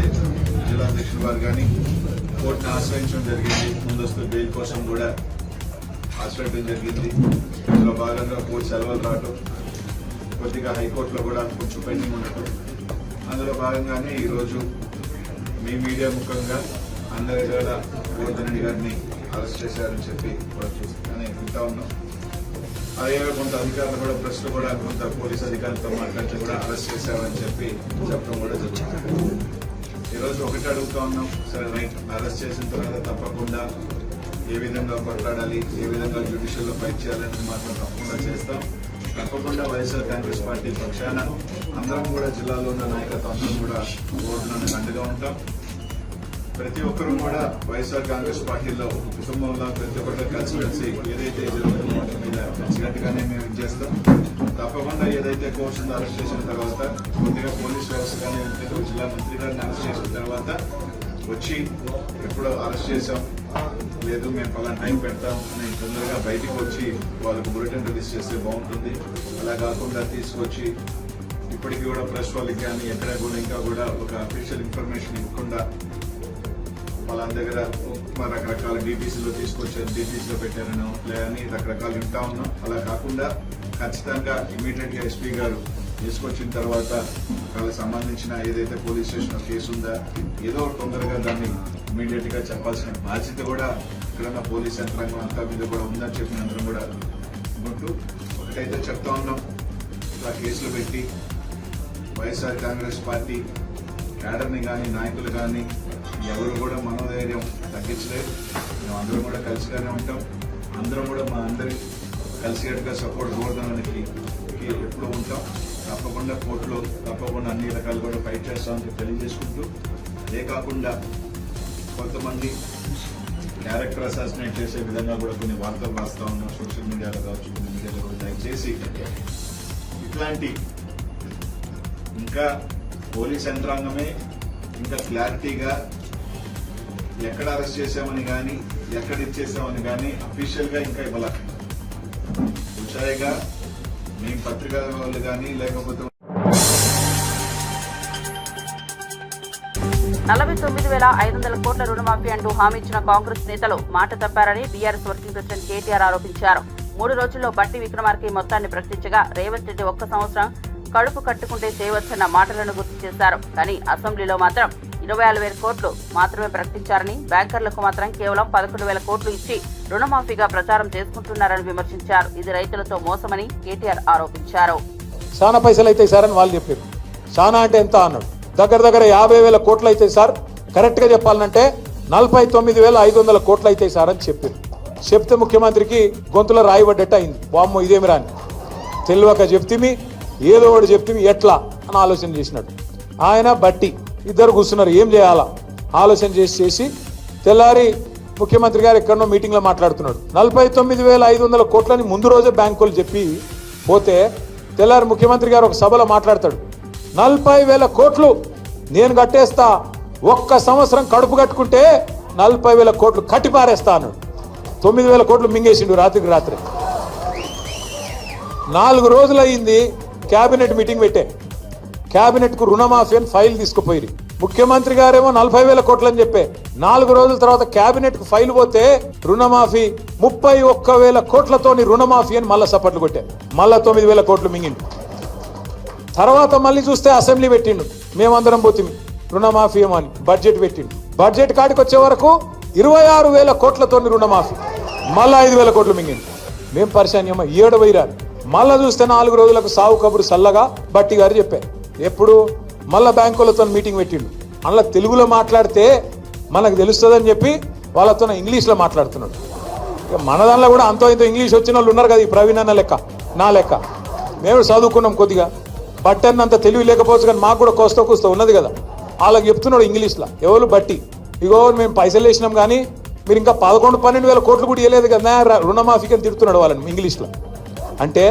జిల్లా అధ్యక్షుల వారు కానీ కోర్టును ఆశ్రయించడం జరిగింది. ముందస్తు బెయిల్ కోసం కూడా ఆశ్రయించడం జరిగింది. అందులో భాగంగా కోర్టు సెలవులు రావడం, కొద్దిగా హైకోర్టులో కూడా కొంచెం పెండింగ్ ఉండటం, అందులో భాగంగానే ఈరోజు మీ మీడియా ముఖంగా అందరి కూడా గోవర్ధన్ రెడ్డి గారిని అరెస్ట్ చేశారని చెప్పి కూడా చూసుకుని వింటా ఉన్నాం. అదే కొంత అధికారులు కూడా ప్రెస్ కూడా కొంత పోలీస్ అధికారులతో మాట్లాడితే కూడా అరెస్ట్ చేశారని చెప్పి చెప్పడం కూడా జరుగుతుంది. ఈరోజు ఒకటి అడుగుతా ఉన్నాం, సరే రైట్, అరెస్ట్ చేసిన తర్వాత తప్పకుండా ఏ విధంగా కొట్లాడాలి, ఏ విధంగా జ్యుడిషియల్లో ఫైట్ చేయాలని మాత్రం తప్పకుండా చేస్తాం. తప్పకుండా వైఎస్ఆర్ కాంగ్రెస్ పార్టీ పక్షాన అందరం కూడా జిల్లాలో ఉన్న నాయకత్వం అందరం కూడా ఓట్లను అండగా ఉంటాం. ప్రతి ఒక్కరూ కూడా వైఎస్ఆర్ కాంగ్రెస్ పార్టీలో కుటుంబంలో ప్రతి ఒక్కరు కలిసి ఏదైతే జరుగుతుందో వాటి మీద కలిసినట్టుగానే మేము చేస్తాం. తప్పకుండా ఏదైతే కోర్సును అరెస్ట్ చేసిన తర్వాత కొద్దిగా పోలీస్ వ్యవస్థ కానీ జిల్లా మంత్రి గారిని అరెస్ట్ చేసిన తర్వాత వచ్చి ఎప్పుడో అరెస్ట్ చేశాం, లేదు మేము పలానా టైం పెడతాం అని తొందరగా బయటికి వచ్చి వాళ్ళకు బులెటిన్ రిలీజ్ చేస్తే బాగుంటుంది. అలా కాకుండా తీసుకొచ్చి ఇప్పటికీ కూడా ప్రెస్ వాళ్ళకి కానీ ఎక్కడ కూడా ఇంకా కూడా ఒక అఫీషియల్ ఇన్ఫర్మేషన్ ఇవ్వకుండా వాళ్ళ దగ్గర రకరకాల డీటీసీలో తీసుకొచ్చారు, డీటీసీలో పెట్టారనో లేదని రకరకాలు వింటా ఉన్నాం. అలా కాకుండా ఖచ్చితంగా ఇమీడియట్ గా ఎస్పీ గారు తీసుకొచ్చిన తర్వాత వాళ్ళకి సంబంధించిన ఏదైతే పోలీస్ స్టేషన్ కేసు ఉందా ఏదో తొందరగా దాన్ని ఇమీడియట్ గా చెప్పాల్సిన బాధ్యత కూడా ఇక్కడ పోలీస్ యంత్రాంగం అంతా మీద కూడా ఉందని చెప్పిన అందరం కూడా ఉంటూ ఒకటైతే చెప్తా ఉన్నాం, ఇలా కేసులు పెట్టి వైఎస్ఆర్ కాంగ్రెస్ పార్టీ క్యాడర్ని కానీ నాయకులు కానీ ఎవరు కూడా మనోధైర్యం తగ్గించలేదు. మేము అందరం కూడా కలిసిగానే ఉంటాం. అందరం కూడా మా అందరి కలిసికట్టుగా సపోర్ట్ గోవర్ధనానికి ఎప్పుడు ఉంటాం. తప్పకుండా కోర్టులో తప్పకుండా అన్ని రకాలు కూడా ఫైట్ చేస్తామని తెలియజేసుకుంటూ, అదే కాకుండా కొంతమంది క్యారెక్టర్ అసాసినేట్ చేసే విధంగా కూడా కొన్ని వార్తలు రాస్తా ఉన్నాం సోషల్ మీడియాలో కావచ్చు, కొన్ని మీడియాలో కూడా. దయచేసి ఇట్లాంటి ఇంకా పోలీస్ యంత్రాంగమే ఇంకా క్లారిటీగా ఎక్కడ అరెస్ట్ చేశామని కానీ ఎక్కడ ఇచ్చేసామని కానీ అఫీషియల్ గా ఇంకా ఇవ్వాల. ఉచాయిగా మేము పత్రికా వాళ్ళు కానీ లేకపోతే 49,500 కోట్ల రుణమాఫీ అంటూ హామీ ఇచ్చిన కాంగ్రెస్ నేతలు మాట తప్పారని బీఆర్ఎస్ వర్కింగ్ ప్రెసిడెంట్ కేటీఆర్ ఆరోపించారు. 3 రోజుల్లో బట్టి విక్రమార్క ఈ మొత్తాన్ని ప్రకటించగా రేవంత్ రెడ్డి ఒక్క సంవత్సరం కడుపు కట్టుకుంటే చేయవచ్చన్న మాటలను గుర్తు చేశారు. కానీ అసెంబ్లీలో మాత్రం 26,000 కోట్లు మాత్రమే ప్రకటించారని, బ్యాంకర్లకు మాత్రం కేవలం 11,000 కోట్లు ఇచ్చి రుణమాఫీగా ప్రచారం చేసుకుంటున్నారని విమర్శించారు. ఇది రైతులతో మోసమని కేటీఆర్ ఆరోపించారు. చాలా పైసలు అయితే సార్ అని వాళ్ళు చెప్పారు. చాలా అంటే ఎంత అన్నాడు. దగ్గర 50,000 కోట్లు అయితే సార్, కరెక్ట్గా చెప్పాలంటే 49,500 కోట్లు అయితే సార్ అని చెప్పారు. చెప్తే ముఖ్యమంత్రికి గొంతులో రాయిపడ్డట్టు అయింది. వామ్మో ఇదేమి రాని తెలియక చెప్తిమి, ఏదో ఒకటి చెప్తిమి ఎట్లా అని ఆలోచన చేసినాడు. ఆయన బట్టి ఇద్దరు కూర్చున్నారు, ఏం చేయాలా ఆలోచన చేసి తెల్లారి ముఖ్యమంత్రి గారు ఎక్కడనో మీటింగ్లో మాట్లాడుతున్నాడు. 49,500 కోట్లని ముందు రోజే బ్యాంకులు చెప్పి పోతే తెల్లారి ముఖ్యమంత్రి గారు ఒక సభలో మాట్లాడతాడు. 40,000 కోట్లు నేను కట్టేస్తా, ఒక్క సంవత్సరం కడుపు కట్టుకుంటే 40,000 కోట్లు కట్టిపారేస్తా అన్నాడు. 9,000 కోట్లు మింగేసిండు రాత్రికి రాత్రి. 4 రోజులు అయింది క్యాబినెట్ మీటింగ్ పెట్టే. క్యాబినెట్కు రుణమాఫీ అని ఫైల్ తీసుకుపోయి ముఖ్యమంత్రి గారేమో 40,000 కోట్లు అని చెప్పే. 4 రోజుల తర్వాత క్యాబినెట్కు ఫైల్ పోతే రుణమాఫీ 31,000 కోట్లతోని రుణమాఫీ అని మళ్ళా సపట్లు కొట్టే. మళ్ళా 9,000 కోట్లు మింగిండు. తర్వాత మళ్ళీ చూస్తే అసెంబ్లీ పెట్టిండు, మేమందరం పోతుంది రుణమాఫీ ఏమో అని బడ్జెట్ పెట్టిండు. బడ్జెట్ కాడికి వచ్చే వరకు 26,000 కోట్లతోని రుణమాఫీ, మళ్ళా 5,000 కోట్లు మింగిండు. మేం పరిశాన్యమా 7 వైరాలు. మళ్ళా చూస్తే 4 రోజులకు సావు కబురు సల్లగా బట్టి గారు చెప్పారు. ఎప్పుడు మళ్ళా బ్యాంకులతో మీటింగ్ పెట్టిండు. అందులో తెలుగులో మాట్లాడితే మనకు తెలుస్తుందని చెప్పి వాళ్ళతో ఇంగ్లీష్లో మాట్లాడుతున్నాడు. మన దానిలో కూడా అంతో ఇంతో ఇంగ్లీష్ వచ్చిన వాళ్ళు ఉన్నారు కదా, ఈ ప్రవీణ్ అన్న లెక్క నా లెక్క. మేము చదువుకున్నాం కొద్దిగా, బట్టి అన్నంత తెలివి లేకపోవచ్చు కానీ మాకు కూడా కోస్తా ఉన్నది కదా. వాళ్ళకి చెప్తున్నాడు ఇంగ్లీష్లో, ఎవరు బట్టి ఇగో మేము పైసలు వేసినాం కానీ మీరు ఇంకా 11-12,000 కోట్లు కూడా ఇవ్వలేదు కదా రుణమాఫీకి అని తిడుతున్నాడు వాళ్ళని ఇంగ్లీష్లో. అంటే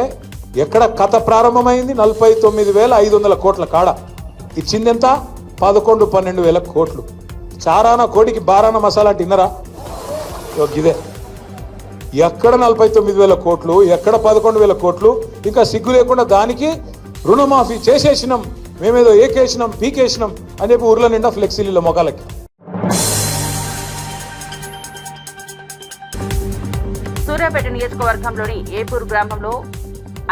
ఎక్కడ కథ ప్రారంభమైంది 49,500 కోట్ల కాడ ఇచ్చింది ఎంత 11-12,000 కోట్లు. చారాన కోడికి బారాన మసాలా తిన్నరా ఇదే. ఎక్కడ 49,000 కోట్లు, ఎక్కడ 11,000 కోట్లు, ఇంకా సిగ్గు లేకుండా దానికి రుణమాఫీ చేసేసినాం, మేమేదో ఏకేసినాం పీకేసినాం అని చెప్పి ఊర్ల నిండా ఫ్లెక్సీల మొఖాలకి. సూర్యాపేట నియోజకవర్గంలోని ఏపూర్ గ్రామంలో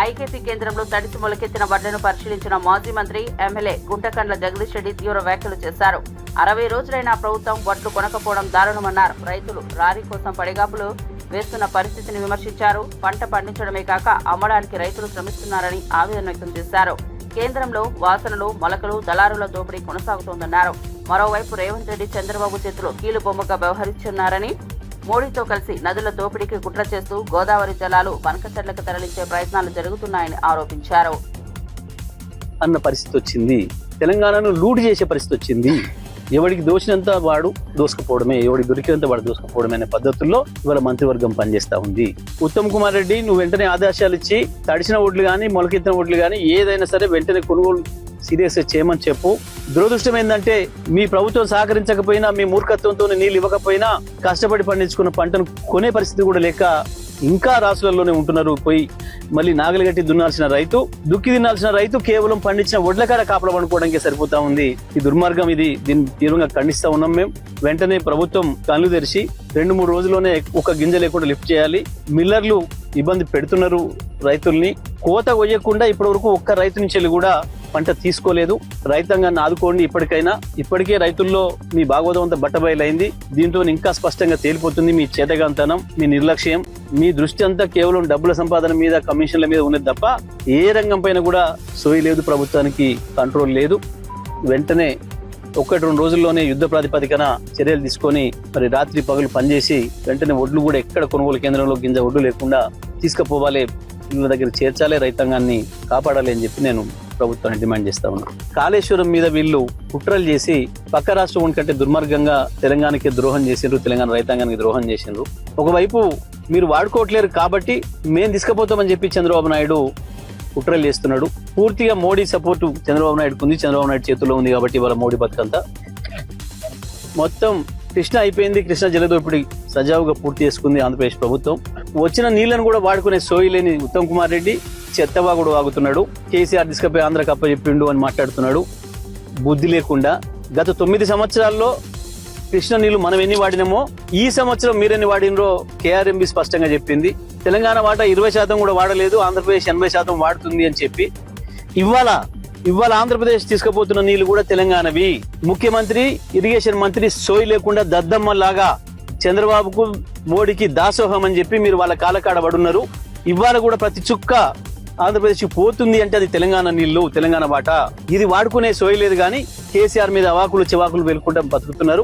ఐకేపీ కేంద్రంలో తడిసి మొలకెత్తిన వడ్లను పరిశీలించిన మాజీ మంత్రి ఎమ్మెల్యే గుంటకండ్ల జగదీష్ రెడ్డి తీవ్ర వ్యాఖ్యలు చేశారు. 60 రోజులైన ప్రభుత్వం వడ్లు కొనకపోవడం దారుణమన్నారు. రైతులు రారీ కోసం పడిగాపులు వేస్తున్న పరిస్థితిని విమర్శించారు. పంట పండించడమే కాక అమ్మడానికి రైతులు శ్రమిస్తున్నారని ఆవేదన వ్యక్తం చేశారు. కేంద్రంలో వాసనలు, మొలకలు, దళారుల దోపిడీ కొనసాగుతోందన్నారు. మరోవైపు రేవంత్ రెడ్డి చంద్రబాబు చేతిలో కీలుబొమ్మగా వ్యవహరిస్తున్నారని, మోడీతో కలిసి నదుల దోపిడీకి కుట్ర చేస్తూ గోదావరి జలాలు బనకచెర్లకు తరలించే ప్రయత్నాలు జరుగుతున్నాయని ఆరోపించారు. అన్న పరిస్థితి వచ్చింది. తెలంగాణను లూట్ చేసే పరిస్థితి వచ్చింది. ఎవడికి దోచినంత వాడు దోసుకుపోవడమే, ఎవడికి దొరికినంత వాడు దోసుకుపోవడమే అనే పద్ధతుల్లో ఇవాళ మంత్రివర్గం పనిచేస్తా ఉంది. ఉత్తమ్ కుమార్ రెడ్డి నువ్వు వెంటనే ఆదేశాలు ఇచ్చి తడిసిన ఓట్లు కానీ మొలకెత్తిన ఓట్లు కానీ ఏదైనా సరే వెంటనే కొనుగోలు సీరియస్గా చేయమని చెప్పు. దురదృష్టం ఏంటంటే మీ ప్రభుత్వం సహకరించకపోయినా, మీ మూర్ఖత్వంతో నీళ్ళు ఇవ్వకపోయినా కష్టపడి పండించుకున్న పంటను కొనే పరిస్థితి కూడా లేక ఇంకా రాష్ట్రాల్లోనే ఉంటున్నారు. పోయి మళ్ళీ నాగలిగట్టి దున్నాల్సిన రైతు, దుక్కి తినాల్సిన రైతు కేవలం పండించిన ఒడ్లకాడ కాపలా పండుకోవడానికి సరిపోతా ఉంది. ఈ దుర్మార్గం ఇది. దీన్ని తీవ్రంగా ఖండిస్తా ఉన్నాం. మేము వెంటనే ప్రభుత్వం కళ్ళు తెరిచి 2-3 రోజుల్లోనే ఒక గింజ లేకుండా లిఫ్ట్ చేయాలి. మిల్లర్లు ఇబ్బంది పెడుతున్నారు రైతుల్ని. కోత కొయ్యకుండా ఇప్పటి వరకు ఒక్క రైతు నుంచి కూడా పంట తీసుకోలేదు. రైతాంగాన్ని ఆదుకోండి. ఇప్పటికే రైతుల్లో మీ భాగవతం అంతా బట్టబయలైంది. దీంతో ఇంకా స్పష్టంగా తేలిపోతుంది మీ చేతగాంతనం, మీ నిర్లక్ష్యం, మీ దృష్టి అంతా కేవలం డబ్బుల సంపాదన మీద, కమిషన్ల మీద ఉన్నది తప్ప ఏ రంగం పైన కూడా సోయి లేదు. ప్రభుత్వానికి కంట్రోల్ లేదు. వెంటనే 1-2 రోజుల్లోనే యుద్ధ ప్రాతిపదికన చర్యలు తీసుకొని మరి రాత్రి పగలు పనిచేసి వెంటనే ఒడ్లు కూడా ఎక్కడ కొనుగోలు కేంద్రంలో గింజ ఒడ్లు లేకుండా తీసుకుపోవాలి, ఇళ్ళ దగ్గర చేర్చాలి, రైతాంగాన్ని కాపాడాలి అని చెప్పి నేను ప్రభుత్వాన్ని డిమాండ్ చేస్తా ఉన్నాను. కాళేశ్వరం మీద వీళ్ళు కుట్రలు చేసి పక్క రాష్ట్రం కంటే దుర్మార్గంగా తెలంగాణకి ద్రోహం చేసిండ్రు, తెలంగాణ రైతాంగానికి ద్రోహం చేసిండ్రు. ఒకవైపు మీరు వాడుకోవట్లేరు కాబట్టి మేము తీసుకుపోతామని చెప్పి చంద్రబాబు నాయుడు కుట్రలు చేస్తున్నాడు. పూర్తిగా మోడీ సపోర్టు చంద్రబాబు నాయుడుకు ఉంది, చంద్రబాబు నాయుడు చేతుల్లో ఉంది కాబట్టి ఇవాళ మోడీ బతుకంతా మొత్తం కృష్ణ అయిపోయింది. కృష్ణ జలదోపిడి సజావుగా పూర్తి చేసుకుంది ఆంధ్రప్రదేశ్ ప్రభుత్వం. వచ్చిన నీళ్లను కూడా వాడుకునే సోయి లేని ఉత్తమ్ కుమార్ రెడ్డి చెత్తవాగుడు వాగుతున్నాడు. కేసీఆర్ తీసుకపోయి ఆంధ్ర కప్ప చెప్పిండు అని మాట్లాడుతున్నాడు. బుద్ధి లేకుండా గత 9 సంవత్సరాల్లో కృష్ణ నీళ్లు మనం ఎన్ని వాడినామో ఈ సంవత్సరం మీరెన్ని వాడినరో కేఆర్ఎంబి స్పష్టంగా చెప్పింది. తెలంగాణ వాటా 20% కూడా వాడలేదు, ఆంధ్రప్రదేశ్ 80% వాడుతుంది అని చెప్పి ఇవాళ ఆంధ్రప్రదేశ్ తీసుకుపోతున్న నీళ్లు కూడా తెలంగాణవి. ముఖ్యమంత్రి, ఇరిగేషన్ మంత్రి సోయి లేకుండా దద్దమ్మలాగా చంద్రబాబుకు మోడీకి దాసోహం అని చెప్పి మీరు వాళ్ళ కాలకాడ పడున్నారు. ఇవాళ కూడా ప్రతి చుక్క ఆంధ్రప్రదేశ్ పోతుంది అంటే అది తెలంగాణ నీళ్లు, తెలంగాణ వాటా. ఇది వాడుకునే సోయి లేదు కానీ కేసీఆర్ మీద అవాకులు చివాకులు వెలుకుంటా బతుకుతున్నారు.